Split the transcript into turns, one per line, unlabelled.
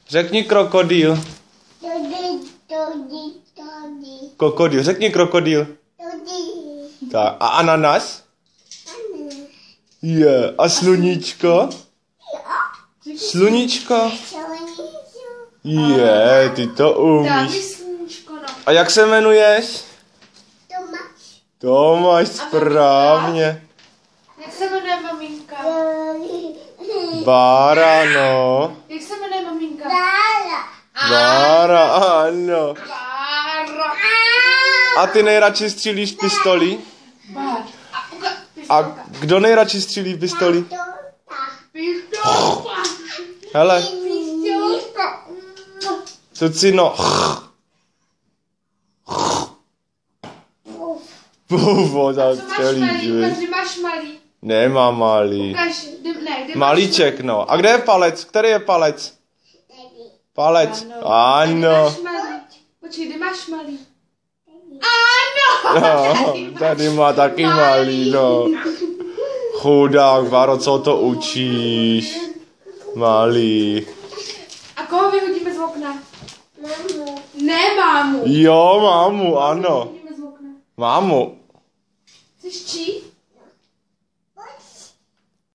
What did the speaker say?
Řekni krokodýl. Krokodýl, řekni krokodýl. Tak, a ananas? Je, a sluníčko? Sluníčko? Je, ty to umíš. A jak se jmenuješ? Tomáš, správně.
Jak se jmenuje maminka?
Bára, no.
Jak se jmenuje maminka?
Bára, ano.
Bára.
A ty nejradši střílíš pistolí? A kdo nejradši střílí pistolí? Hele. Cucino. Pufo, celý život.
Máš malý.
Nemám malý.
Ukaž,
Malíček, no. A kde je palec? Který je palec? Palec. Ano.
Počkej, kde máš malý?
No, tady má taky malý, no. Chudák, Váro, co to učíš? Malý.
A koho vyhodíme z okna? Mámu. Ne, mámu.
Jo, mámu, ano.
Vyhodíme z okna.
Mámu.
Chceš čí?